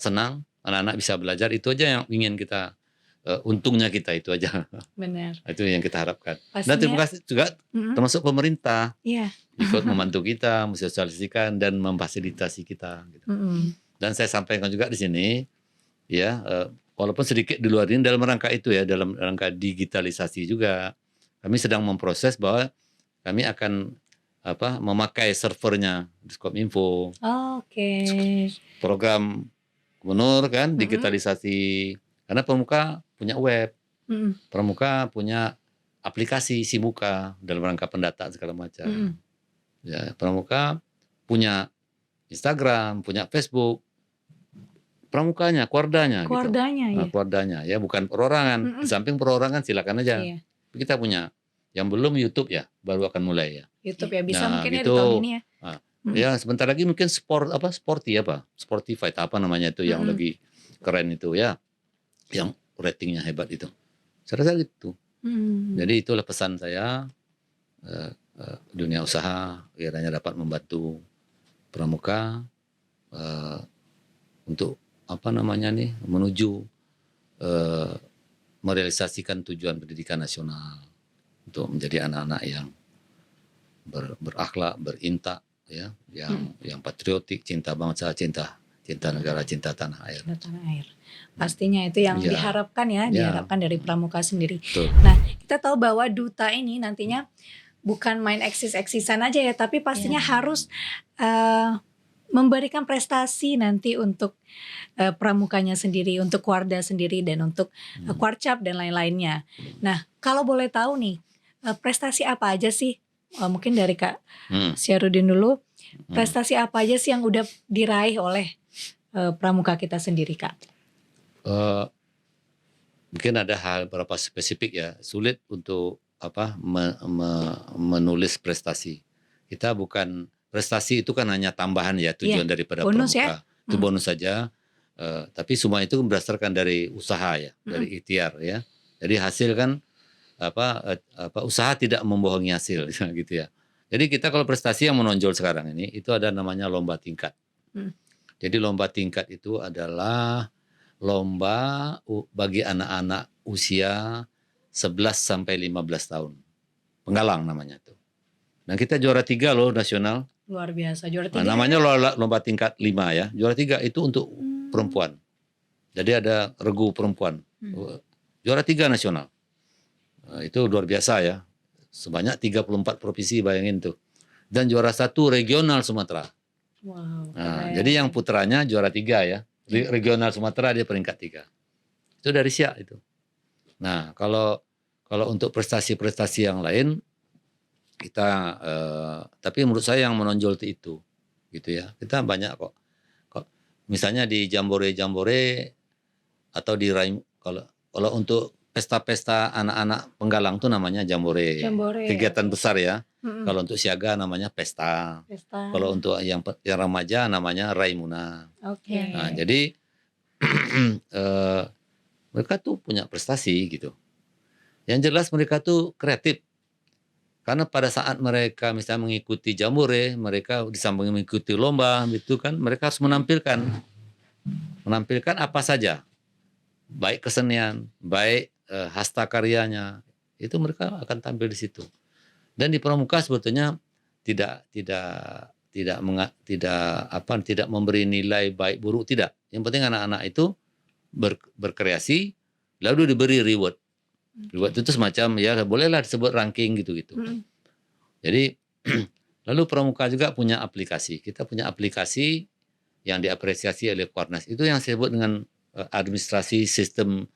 senang, anak-anak bisa belajar, itu aja yang ingin kita untungnya kita itu aja. Benar. Itu yang kita harapkan. Dan Pastinya. terima kasih juga termasuk pemerintah Iya. ikut membantu kita, mensosialisasikan dan memfasilitasi kita. Gitu. Dan saya sampaikan juga di sini, ya walaupun sedikit di luar ini dalam rangka itu ya, dalam rangka digitalisasi juga, kami sedang memproses bahwa kami akan memakai servernya Diskominfo, Oke. program gubernur kan, digitalisasi. Karena Pramuka punya web, Pramuka punya aplikasi Simuka dalam rangka pendataan segala macam. Ya, Pramuka punya Instagram, punya Facebook, Pramukanya, Kuardanya, gitu. Ya. Kuardanya, ya bukan perorangan. Di samping perorangan silakan aja. Iya. Kita punya yang belum YouTube ya, baru akan mulai ya. YouTube ya bisa mungkin ya di gitu. tahun ini ya. Ya sebentar lagi mungkin Sportify apa namanya itu yang lagi keren itu ya, yang ratingnya hebat itu. Saya rasa gitu. Jadi itulah pesan saya, dunia usaha kiranya dapat membantu Pramuka untuk menuju merealisasikan tujuan pendidikan nasional untuk menjadi anak-anak yang berakhlak, berintak, ya, yang patriotik, cinta bangsa, cinta negara, cinta tanah air. Tanah air. Pastinya itu yang diharapkan ya, diharapkan dari Pramuka sendiri. Betul. Nah, kita tahu bahwa duta ini nantinya bukan main eksis-eksisan aja ya, tapi pastinya harus memberikan prestasi nanti untuk Pramukanya sendiri, untuk Kuarda sendiri, dan untuk Kuarcap dan lain-lainnya. Nah, kalau boleh tahu nih, prestasi apa aja sih? Mungkin dari Kak Syarudin dulu, prestasi apa aja sih yang udah diraih oleh Pramuka kita sendiri, Kak? Mungkin ada hal beberapa spesifik ya, sulit untuk menulis prestasi. Kita bukan, prestasi itu kan hanya tambahan ya, tujuan daripada bonus Pramuka. Ya? Itu bonus saja. Tapi semua itu berdasarkan dari usaha ya, dari ikhtiar ya. Jadi hasil kan usaha tidak membohongi hasil gitu ya. Jadi kita kalau prestasi yang menonjol sekarang ini itu ada namanya lomba tingkat. Jadi lomba tingkat itu adalah lomba bagi anak-anak usia 11 sampai 15 tahun. Penggalang namanya tuh. Dan kita juara 3 loh nasional. Luar biasa, juara 3. Namanya lomba tingkat 5 ya. Juara 3 itu untuk perempuan. Jadi ada regu perempuan. Juara 3 nasional. Itu luar biasa ya. Sebanyak 34 provinsi, bayangin tuh. Dan juara 1 regional Sumatera. Wow. Jadi yang putranya juara 3 ya. Regional Sumatera dia peringkat 3. Itu dari Siak itu. Nah, kalau untuk prestasi-prestasi yang lain kita tapi menurut saya yang menonjol itu gitu ya. Kita banyak kok. Misalnya di jambore atau di kalau untuk pesta-pesta anak-anak penggalang tuh namanya jambore. Kegiatan besar ya. Kalau untuk siaga namanya pesta. Kalau untuk yang remaja namanya Raimuna. Nah, jadi mereka tuh punya prestasi gitu. Yang jelas mereka tuh kreatif. Karena pada saat mereka misalnya mengikuti jambore, mereka disambung mengikuti lomba, itu kan mereka harus menampilkan apa saja, baik kesenian, baik hasta karyanya, itu mereka akan tampil di situ. Dan di Pramuka sebetulnya tidak memberi nilai baik buruk, tidak. Yang penting anak-anak itu berkreasi, lalu diberi reward. Reward itu semacam ya bolehlah disebut ranking gitu-gitu. Jadi lalu Pramuka juga punya aplikasi. Kita punya aplikasi yang diapresiasi oleh Kuarnas. Itu yang disebut dengan administrasi sistem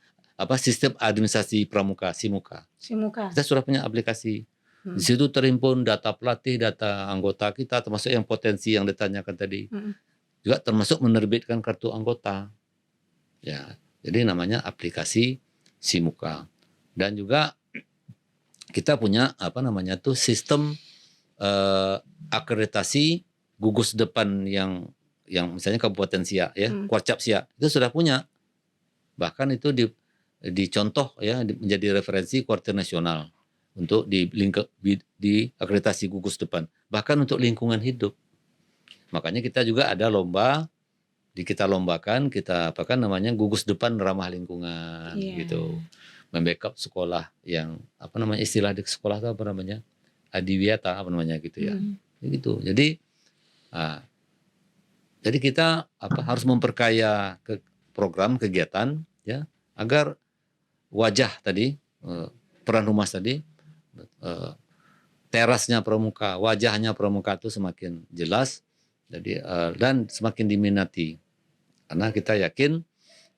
administrasi Pramuka, Simuka. Kita sudah punya aplikasi. Di situ terimpun data pelatih, data anggota kita, termasuk yang potensi yang ditanyakan tadi. Juga termasuk menerbitkan kartu anggota. Ya, jadi namanya aplikasi Simuka. Dan juga kita punya sistem akreditasi gugus depan yang misalnya Kabupaten Siak ya, Kuarcap Siak itu sudah punya. Bahkan itu dicontoh ya menjadi referensi kuartir nasional untuk di akreditasi gugus depan. Bahkan untuk lingkungan hidup. Makanya kita juga ada lomba, kita lombakan, kita gugus depan ramah lingkungan gitu. Membackup sekolah yang istilah di sekolah itu adiwiyata gitu ya. Gitu. Jadi kita harus memperkaya program kegiatan ya agar wajah tadi peran humas tadi terasnya pramuka, wajahnya pramuka itu semakin jelas dan semakin diminati. Karena kita yakin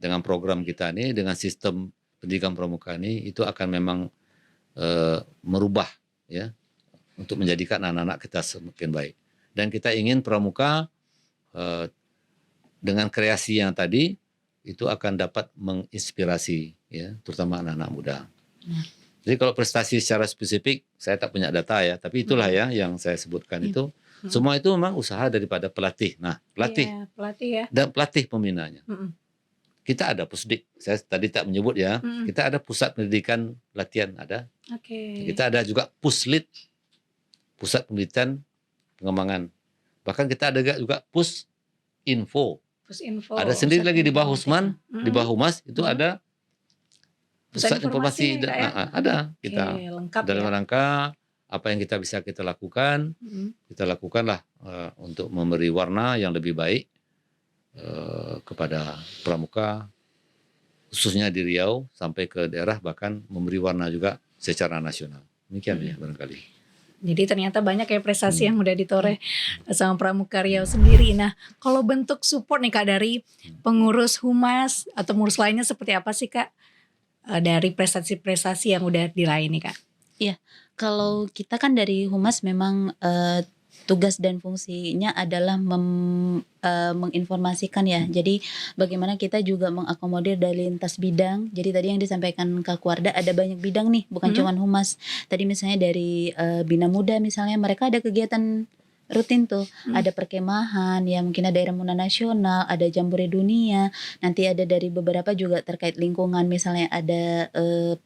dengan program kita ini, dengan sistem pendidikan pramuka ini itu akan memang merubah ya untuk menjadikan anak-anak kita semakin baik. Dan kita ingin pramuka dengan kreasi yang tadi itu akan dapat menginspirasi ya terutama anak-anak muda. Jadi kalau prestasi secara spesifik saya tak punya data ya, tapi itulah ya yang saya sebutkan itu. Semua itu memang usaha daripada pelatih. Nah, pelatih ya. Dan pelatih pembinanya. Kita ada Pusdik. Saya tadi tak menyebut ya. Kita ada pusat pendidikan latihan ada. Kita ada juga Puslit, pusat pendidikan pengembangan. Bahkan kita ada juga Pusinfo. Ada sendiri lagi di bawah Husman, di bawah Humas itu ada pusat informasi ada kita dalam rangka apa yang bisa kita lakukan, kita lakukanlah untuk memberi warna yang lebih baik kepada pramuka, khususnya di Riau sampai ke daerah, bahkan memberi warna juga secara nasional. Demikian ya barangkali. Jadi ternyata banyak ya prestasi yang udah ditoreh sama Pramuka Riau sendiri. Nah, kalau bentuk support nih Kak dari pengurus humas atau pengurus lainnya seperti apa sih Kak dari prestasi-prestasi yang udah diraih nih Kak? Iya, kalau kita kan dari humas memang tugas dan fungsinya adalah menginformasikan ya. Jadi bagaimana kita juga mengakomodir dari lintas bidang. Jadi tadi yang disampaikan Kak Kuarda ada banyak bidang nih, bukan cuma humas. Tadi misalnya dari Bina Muda misalnya mereka ada kegiatan rutin tuh, ada perkemahan ya, mungkin ada Ramuna Nasional, ada Jambore Dunia, nanti ada dari beberapa juga terkait lingkungan, misalnya ada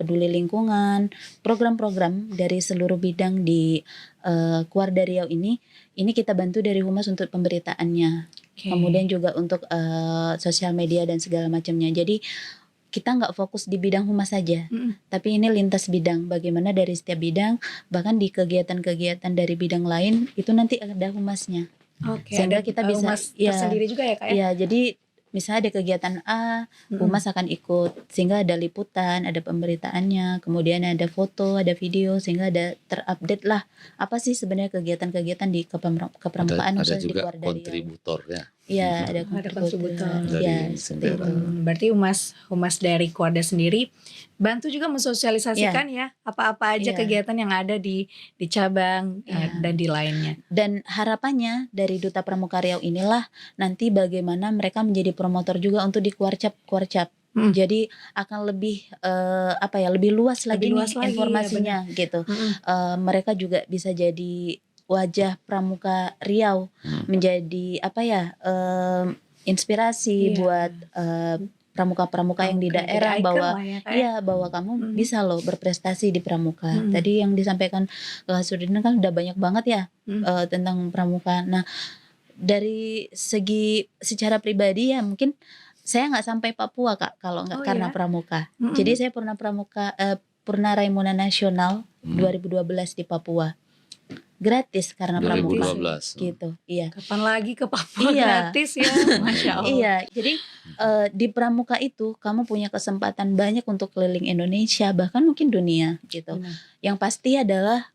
peduli lingkungan, program-program dari seluruh bidang di Kuarda Riau ini kita bantu dari humas untuk pemberitaannya, kemudian juga untuk sosial media dan segala macamnya. Jadi kita nggak fokus di bidang humas saja, tapi ini lintas bidang. Bagaimana dari setiap bidang, bahkan di kegiatan-kegiatan dari bidang lain itu nanti ada humasnya. Sehingga kita bisa humas tersendiri juga ya Kak ya? Iya, jadi misalnya ada kegiatan A, humas akan ikut, sehingga ada liputan, ada pemberitaannya, kemudian ada foto, ada video, sehingga ada terupdate lah apa sih sebenarnya kegiatan-kegiatan di kepramukaan ada khususnya di juga Kuarda Riau. kontributor ya. Iya, ada kontributor. Ya, dari seperti itu. Berarti humas dari Kuarda sendiri bantu juga mensosialisasikan ya apa-apa aja kegiatan yang ada di cabang dan di lainnya. Dan harapannya dari Duta Pramuka Riau inilah nanti bagaimana mereka menjadi promotor juga untuk di Kuarcap. Jadi akan lebih lebih luas lagi informasinya gitu. Mereka juga bisa jadi wajah Pramuka Riau, menjadi inspirasi buat pramuka-pramuka yang di daerah, bahwa bahwa kamu bisa loh berprestasi di pramuka. Tadi yang disampaikan Kak Sudin kan udah banyak banget ya tentang pramuka. Nah, dari segi secara pribadi ya mungkin saya nggak sampai Papua Kak kalau nggak karena pramuka. Jadi saya pernah Raimuna Nasional 2012 di Papua. Gratis karena pramuka 2012 gitu. Iya. Kapan lagi ke Papua gratis ya? Masya Allah. Iya, jadi di pramuka itu kamu punya kesempatan banyak untuk keliling Indonesia, bahkan mungkin dunia gitu. Yang pasti adalah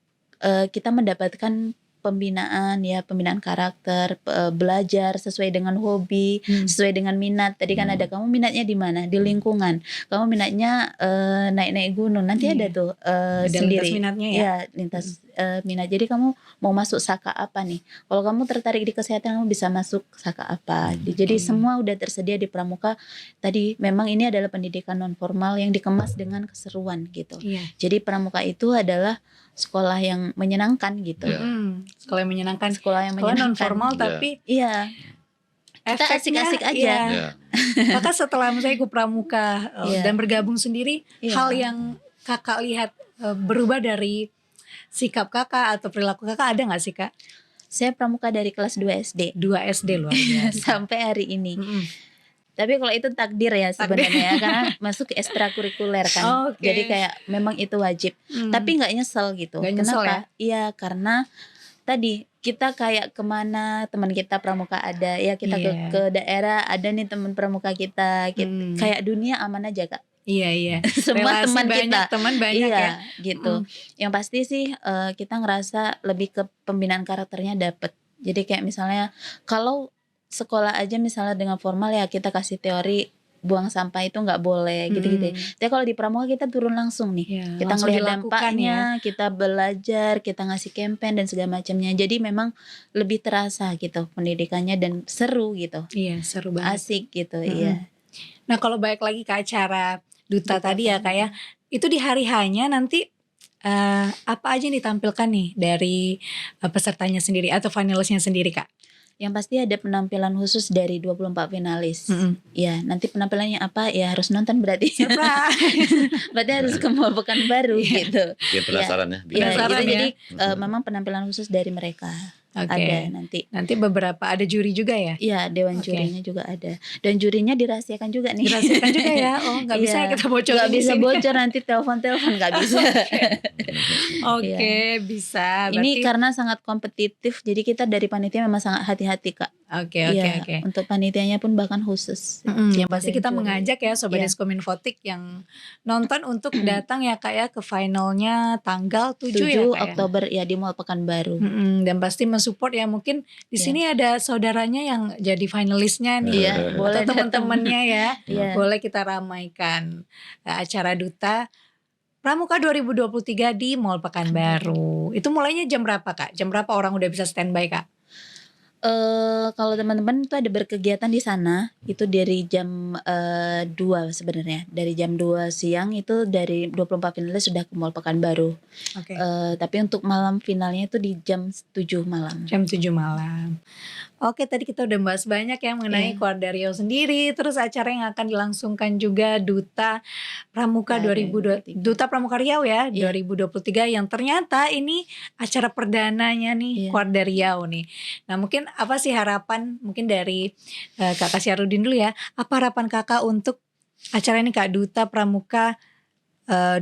kita mendapatkan pembinaan ya, pembinaan karakter, belajar sesuai dengan hobi, sesuai dengan minat. Tadi kan ada kamu minatnya di mana? Di lingkungan. Kamu minatnya naik-naik gunung. Nanti ada tuh Ada sendiri. lintas minatnya ya. Iya, lintas minat. Jadi kamu mau masuk saka apa nih? Kalau kamu tertarik di kesehatan, kamu bisa masuk saka apa. Jadi semua udah tersedia di Pramuka. Tadi memang ini adalah pendidikan non formal yang dikemas dengan keseruan gitu. Iya. Jadi Pramuka itu adalah sekolah yang menyenangkan gitu. Ya. Sekolah yang menyenangkan. Sekolah yang Sekolah non menyenangkan. formal Iya. tapi Iya. Kita efeknya, asik-asik aja. iya. Ya. Kakak setelah misalnya ikut pramuka Iya. dan bergabung sendiri, Iya. hal yang kakak lihat berubah dari sikap kakak atau perilaku kakak ada nggak sih kak? Saya pramuka dari kelas 2 SD 2 SD luar biasa. sampai hari ini. Mm-mm. Tapi kalau itu takdir ya sebenarnya karena masuk ke ekstrakurikuler kan. Oke. Jadi kayak memang itu wajib. Tapi nggak nyesel gitu. Nggak nyesel Kenapa? Iya, karena tadi kita kayak kemana teman kita pramuka ada ya, kita Iya. ke daerah ada nih teman pramuka kita, kayak dunia aman aja Kak. Iya. Semua Relasi teman banyak, kita. teman banyak Iya, ya. gitu. Yang pasti sih kita ngerasa lebih ke pembinaan karakternya dapet. Jadi kayak misalnya kalau sekolah aja misalnya dengan formal ya kita kasih teori buang sampah itu nggak boleh gitu-gitu. Tapi kalau di pramuka kita turun langsung nih. Iya, Kita langsung ngelihat dilakukan dampaknya, kita belajar, kita ngasih campaign dan segala macamnya. Jadi memang lebih terasa gitu pendidikannya dan seru gitu. Iya, seru banget. Asik gitu, iya. Nah, kalau balik lagi ke acara Duta Duta tadi ya kak ya, itu di hari hanya nanti apa aja yang ditampilkan nih dari pesertanya sendiri atau finalisnya sendiri kak? Yang pasti ada penampilan khusus dari 24 finalis. Ya, nanti penampilannya apa? Ya harus nonton berarti. Berarti harus ke Mall Pekanbaru gitu. Dia penasaran ya. Ya, Penasaran gitu. ya? Jadi memang penampilan khusus dari mereka. Oke. Ada nanti. Nanti beberapa ada juri juga ya? Iya, dewan Oke. jurinya juga ada. Dan jurinya dirahasiakan juga nih. Dirahasiakan juga ya? Oh, nggak bisa Iya. ya kita bocorin Nggak di bisa sini. bocor nanti telepon-telepon nggak bisa. Oke, bisa. Ini Berarti- karena sangat kompetitif, jadi kita dari panitia memang sangat hati-hati Kak. Oke. Iya, untuk panitianya pun bahkan khusus. Yang pasti kita Dan juri. mengajak ya Sobat Iya. Diskominfotik yang nonton untuk datang ya kak ya ke finalnya tanggal 7 7 ya kak ya? Oktober ya di Mall Pekanbaru. Dan pasti mensupport ya, mungkin di Iya. sini ada saudaranya yang jadi finalisnya nih. Iya, boleh Atau teman-temannya ya. Iya. Boleh kita ramaikan acara Duta Pramuka 2023 di Mall Pekanbaru. Itu mulainya jam berapa kak? Jam berapa orang udah bisa standby kak? Kalau teman-teman itu ada berkegiatan di sana itu dari jam 2 sebenarnya. Dari jam 2 siang itu dari 24 finalis sudah ke Mall Pekanbaru. Oke. Tapi untuk malam finalnya itu di jam 7 malam. Jam 7 malam. Oke, tadi kita udah bahas banyak ya mengenai Iya. Keluarga Riau sendiri, terus acara yang akan dilangsungkan juga Duta Pramuka 2020, Duta Pramuka Riau ya, Iya. 2023 yang ternyata ini acara perdananya nih Iya. Keluarga Riau nih. Nah, mungkin apa sih harapan mungkin dari Kakak Syarudin dulu ya. Apa harapan Kakak untuk acara ini Kak, Duta Pramuka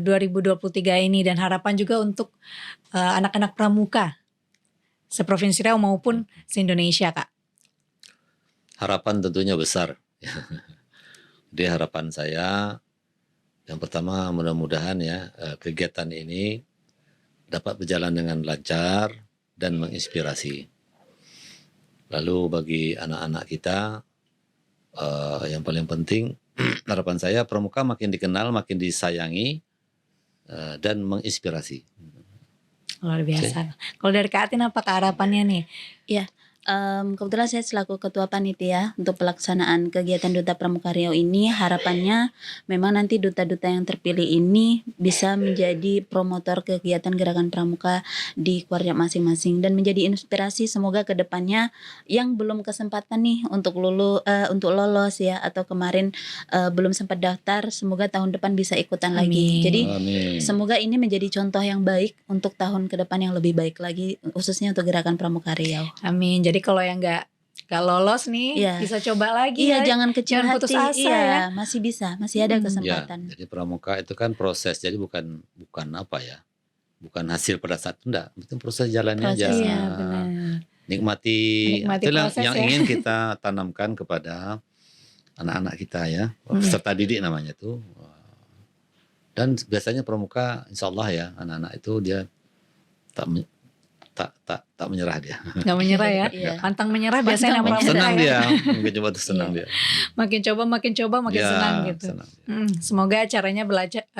2023 ini, dan harapan juga untuk anak-anak pramuka seprovinsi Riau maupun se-Indonesia kak? Harapan tentunya besar. Jadi harapan saya yang pertama mudah-mudahan ya kegiatan ini dapat berjalan dengan lancar dan menginspirasi. Lalu bagi anak-anak kita yang paling penting harapan saya pramuka makin dikenal, makin disayangi dan menginspirasi. Luar biasa. Kalau dari Kak Atin apa harapannya nih? Kebetulan saya selaku ketua panitia untuk pelaksanaan kegiatan Duta Pramuka Riau ini, harapannya memang nanti duta-duta yang terpilih ini bisa menjadi promotor kegiatan gerakan pramuka di keluarga masing-masing dan menjadi inspirasi semoga ke depannya yang belum kesempatan nih untuk lolos ya, atau kemarin belum sempat daftar, semoga tahun depan bisa ikutan Amin. lagi. Jadi Amin. semoga ini menjadi contoh yang baik untuk tahun ke depan yang lebih baik lagi, khususnya untuk gerakan Pramuka Riau. Amin. Jadi kalau yang nggak lolos nih Iya. bisa coba lagi Iya, ya. jangan kecil Jangan hati. putus asa Iya, ya. masih bisa, masih ada Ya, kesempatan. jadi pramuka itu kan proses, jadi bukan apa ya, bukan hasil pada saat itu, enggak, itu proses jalannya aja. Proses, Iya benar. Nikmati, Menikmati itulah proses yang ya. ingin kita tanamkan kepada anak-anak kita ya, peserta didik namanya tuh. Dan biasanya pramuka, insya Allah ya, anak-anak itu dia tak menyerah dia. Nggak menyerah ya. Iya. Pantang menyerah biasanya Pantang nama menyerah. pramuka Senang ya. dia, mungkin coba tuh senang dia. Makin coba makin Ya, senang gitu. senang. Semoga acaranya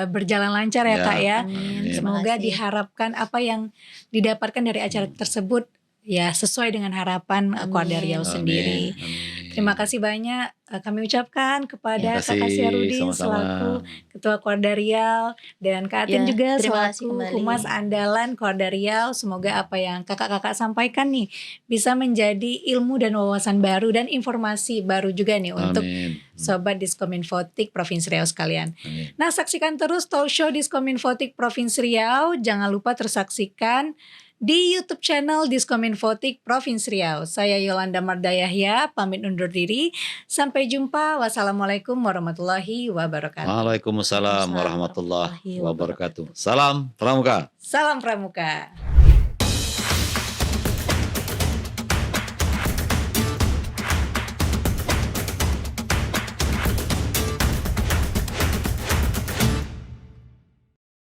berjalan lancar ya Ya, Kak ya. Amin. Amin. Semoga Terima kasih. diharapkan apa yang didapatkan dari acara tersebut ya sesuai dengan harapan Amin. Quadra Riau sendiri. Amin. Terima kasih banyak kami ucapkan kepada Terima Kakak kasih, Syarudin sama-sama. selaku Ketua Quadra Riau dan Kak Atin Ya, juga terima kasih selaku kembali. Humas Andalan Quadra Riau. Semoga apa yang kakak-kakak sampaikan nih bisa menjadi ilmu dan wawasan baru dan informasi baru juga nih untuk Amin. Sobat Diskominfotik Provinsi Riau sekalian. Amin. Nah, saksikan terus talk show Diskominfotik Provinsi Riau. Jangan lupa tersaksikan di YouTube channel Diskominfotik Provinsi Riau. Saya Yolanda Mardayahya, pamit undur diri. Sampai jumpa. Wassalamualaikum warahmatullahi wabarakatuh. Waalaikumsalam warahmatullahi wabarakatuh. Salam Pramuka. Salam Pramuka.